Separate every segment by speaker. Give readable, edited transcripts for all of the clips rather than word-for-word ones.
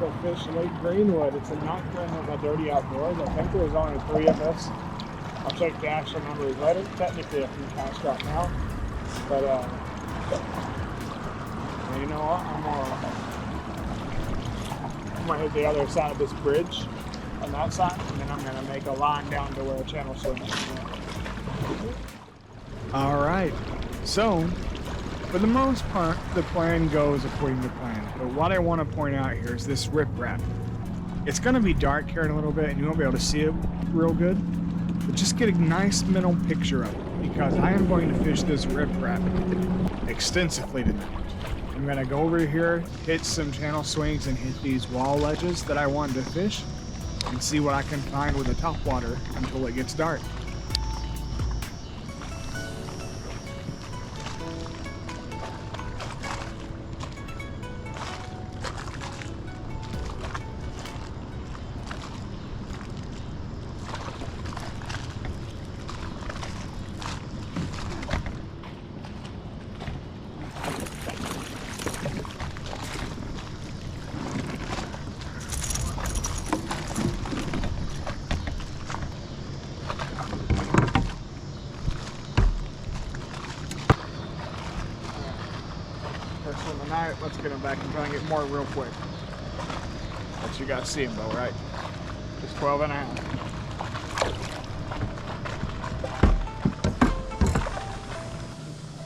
Speaker 1: to fish Lake Greenwood. It's a nocturne of the Dirtee Outdoors. I think there's only 3 of us. I'll check the actual numbers later. Technically a few cast right now. But you know what? I'm gonna hit the other side of this bridge on that side, and then I'm gonna make a line down to where a channel swing is.
Speaker 2: Alright, so for the most part, the plan goes according to plan. But what I want to point out here is this riprap. It's going to be dark here in a little bit, and you won't be able to see it real good. But just get a nice mental picture of it, because I am going to fish this riprap extensively tonight. I'm going to go over here, hit some channel swings, and hit these wall ledges that I wanted to fish, and see what I can find with the topwater until it gets dark. Tonight, let's get him back and try and get more real quick. Let you guys see him though, right? Just 12 and a half.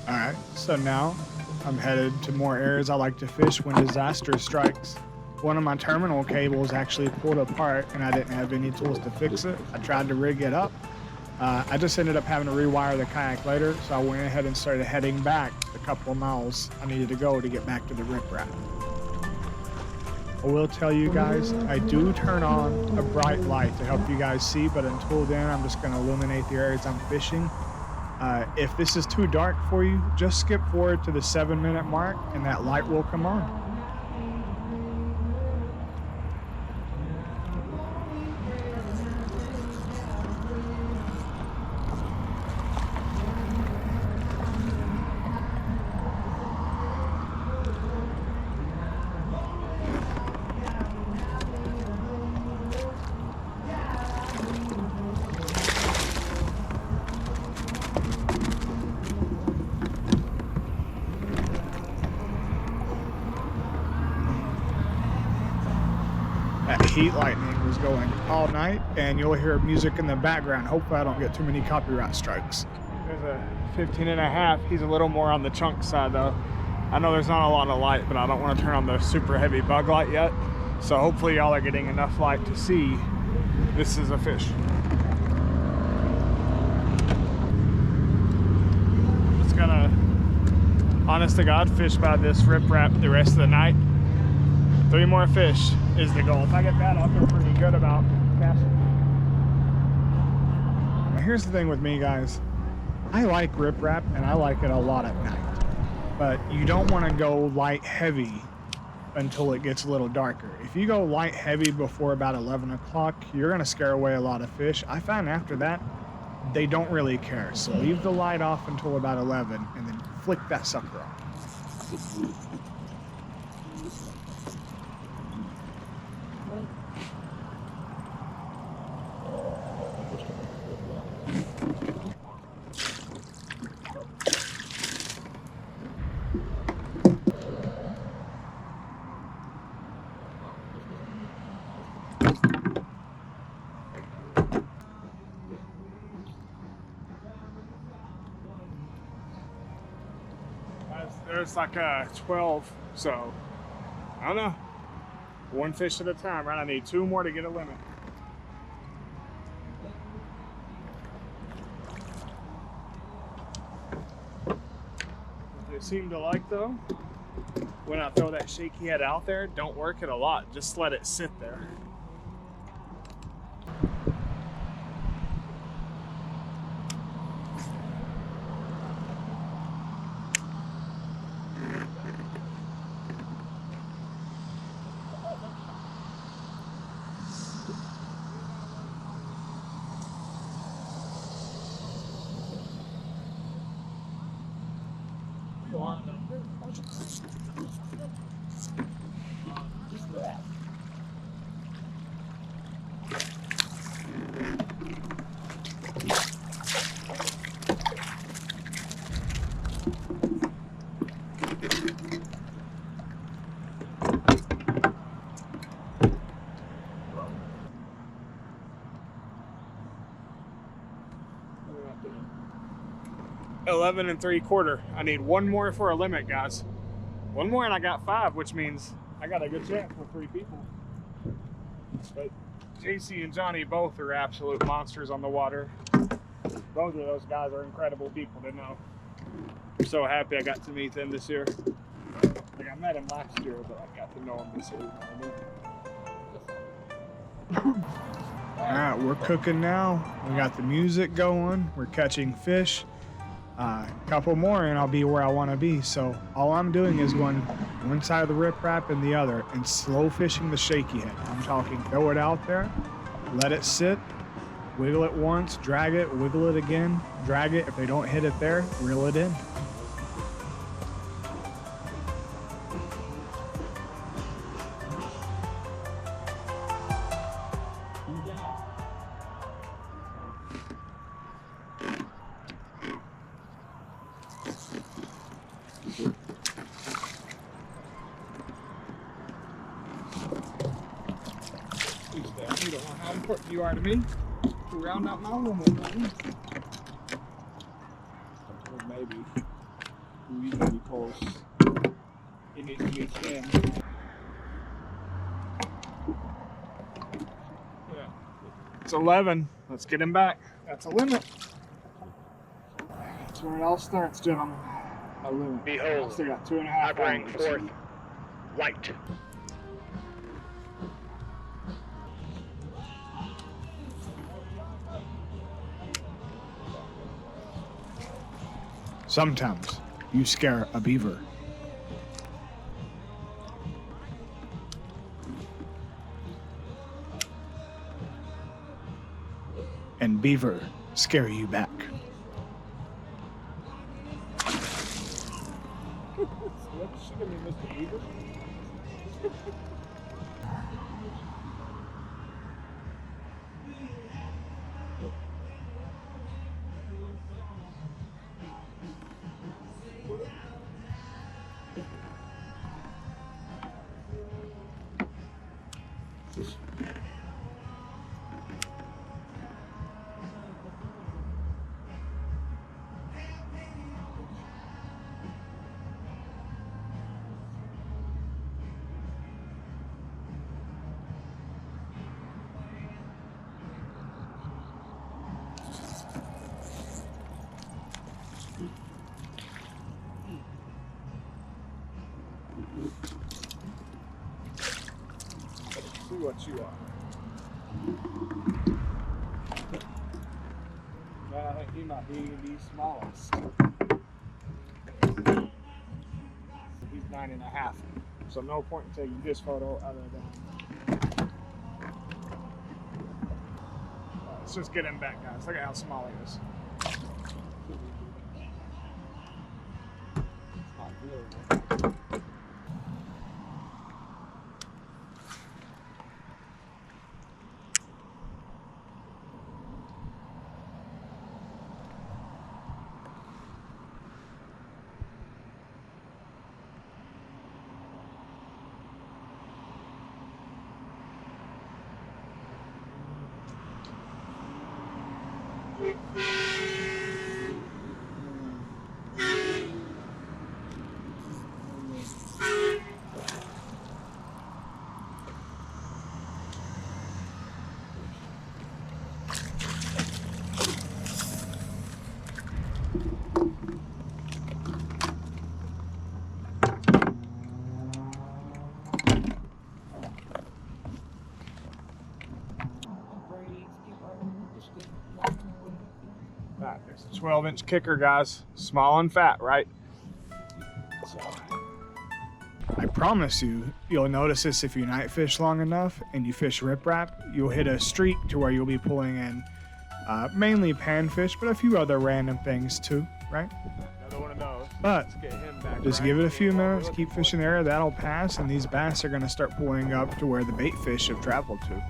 Speaker 2: Alright, so now I'm headed to more areas I like to fish when disaster strikes. One of my terminal cables actually pulled apart and I didn't have any tools to fix it. I tried to rig it up. I just ended up having to rewire the kayak later, so I went ahead and started heading back the couple of miles I needed to go to get back to the riprap. I will tell you guys, I do turn on a bright light to help you guys see, but until then, I'm just going to illuminate the areas I'm fishing. If this is too dark for you, just skip forward to the 7-minute mark and that light will come on. That heat lightning was going all night, and you'll hear music in the background. Hopefully I don't get too many copyright strikes. There's a 15 and a half. He's a little more on the chunk side though. I know there's not a lot of light, but I don't want to turn on the super heavy bug light yet. So hopefully y'all are getting enough light to see this is a fish. Just gonna, honest to God, fish by this riprap the rest of the night. 3 more fish is the goal. If I get that, I'll feel pretty good about casting. Now here's the thing with me, guys. I like riprap and I like it a lot at night. But you don't want to go light heavy until it gets a little darker. If you go light heavy before about 11 o'clock, you're going to scare away a lot of fish. I find after that, they don't really care. So leave the light off until about 11 and then flick that sucker off. There's like 12, so I don't know. 1 fish at a time, right? I need 2 more to get a limit. What they seem to like though, when I throw that shaky head out there, don't work it a lot. Just let it sit there.
Speaker 1: 11 3/4. I need one more for a limit, guys. One more and I got 5, which means I got a good chance for 3 people. But JC and Johnny both are absolute monsters on the water. Both of those guys are incredible people to know. I'm so happy I got to meet them this year. Like, I met him last year, but I got to know him this year.
Speaker 2: All right, we're cooking now. We got the music going. We're catching fish. A couple more and I'll be where I want to be. So all I'm doing is going one side of the riprap and the other and slow fishing the shaky head. I'm talking throw it out there, let it sit, wiggle it once, drag it, wiggle it again, drag it. If they don't hit it there, reel it in.
Speaker 1: You don't know how important you are to me to round out my limit, man. Or maybe we need to be close. It needs to be 10. Yeah. It's 11. Let's get him back. That's a limit. That's where it all starts, gentlemen. A limit.
Speaker 3: Behold,
Speaker 1: I still got 2.5
Speaker 3: I bring
Speaker 1: hours.
Speaker 3: forth light.
Speaker 2: Sometimes you scare a beaver. And beaver scare you back.
Speaker 1: What? She gonna be Mr. Beaver? See what you are. Man, I think he might be the smallest. He's 9.5. So no point in taking this photo other than. Let's just get him back, guys. Look at how small he is. It's not good. Alright, there's a 12-inch kicker, guys. Small and fat, right? So.
Speaker 2: I promise you, you'll notice this if you night fish long enough and you fish riprap, you'll hit a streak to where you'll be pulling in mainly panfish, but a few other random things too, right?
Speaker 1: Another one of those.
Speaker 2: But
Speaker 1: Let's get him back,
Speaker 2: just
Speaker 1: right?
Speaker 2: give it a few minutes, keep fishing there, that'll pass, and these bass are going to start pulling up to where the bait fish have traveled to.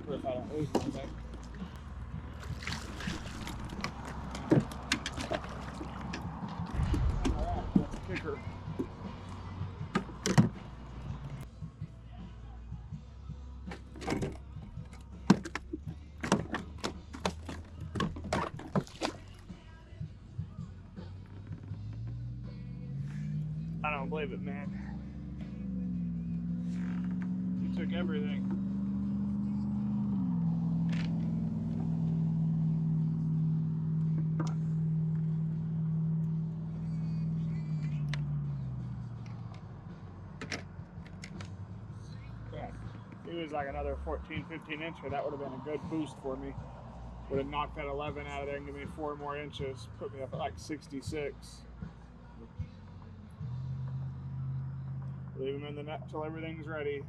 Speaker 1: kicker if I don't lose anything. Alright, that's a kicker. I don't believe it, man. You took everything. It was like another 14, 15 incher. That would have been a good boost for me. Would have knocked that 11 out of there and give me 4 more inches. Put me up at like 66. Leave him in the net till everything's ready.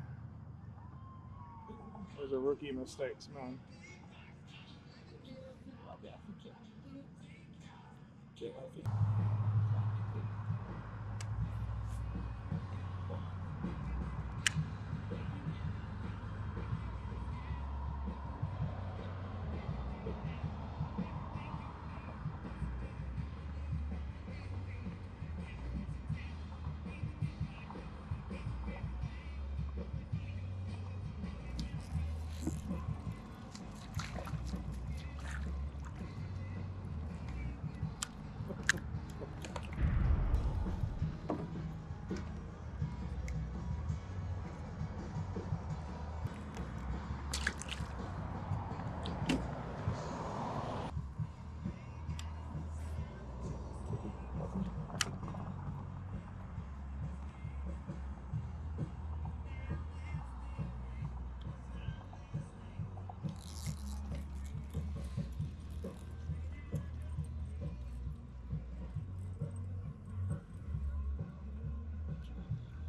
Speaker 1: Those are rookie mistakes, man.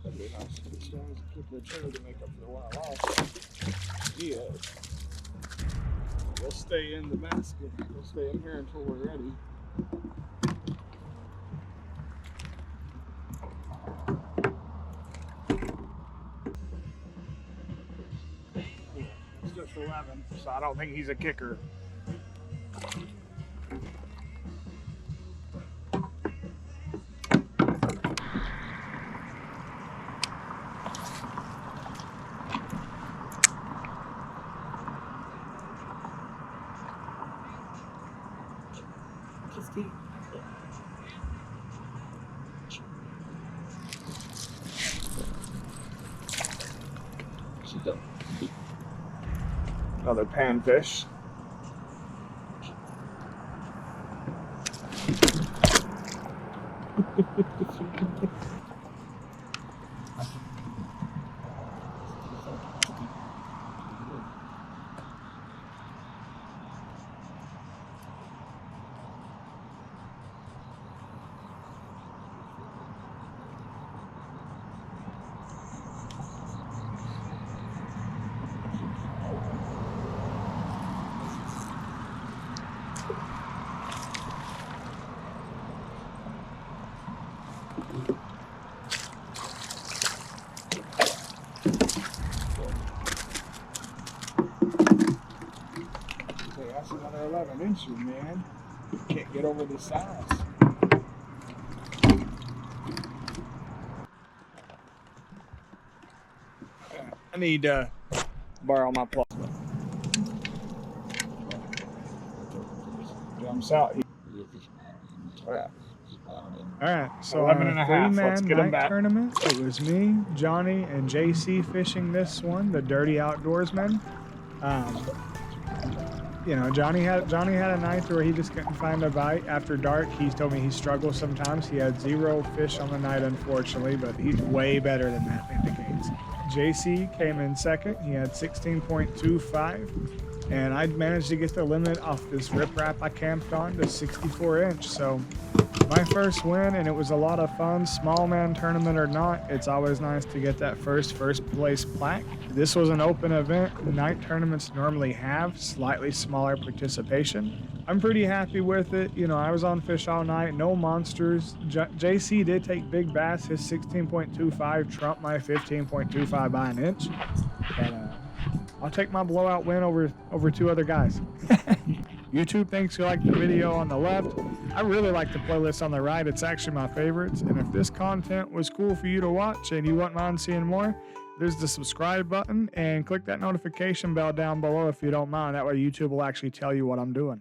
Speaker 1: That'd be nice to get stones and kick the trailer to make up for the one I lost. Yeah. We'll stay in the basket. We'll stay in here until we're ready. It's just 11, so I don't think he's a kicker. Another panfish. That's another 11 inches, man. Can't get over the size. I need to borrow my plug. Jumps out.
Speaker 2: Alright, so
Speaker 1: 11
Speaker 2: on
Speaker 1: and a
Speaker 2: a
Speaker 1: half.
Speaker 2: three-man
Speaker 1: Let's get 'em
Speaker 2: night
Speaker 1: back.
Speaker 2: tournament, it was me, Johnny, and JC fishing this one, the Dirtee Outdoorsmen. You know, Johnny had a night where he just couldn't find a bite. After dark, he told me he struggles sometimes. He had 0 fish on the night, unfortunately, but he's way better than that indicates. JC came in second. He had 16.25, and I managed to get the limit off this riprap I camped on to 64 inch. So my first win, and it was a lot of fun. Small man tournament or not, it's always nice to get that first place plaque. This was an open event. Night tournaments normally have slightly smaller participation. I'm pretty happy with it. You know, I was on fish all night, no monsters. JC did take big bass. His 16.25 trumped my 15.25 by an inch. But I'll take my blowout win over 2 other guys. YouTube thinks you like the video on the left. I really like the playlist on the right. It's actually my favorites. And if this content was cool for you to watch and you wouldn't mind seeing more, there's the subscribe button and click that notification bell down below if you don't mind. That way YouTube will actually tell you what I'm doing.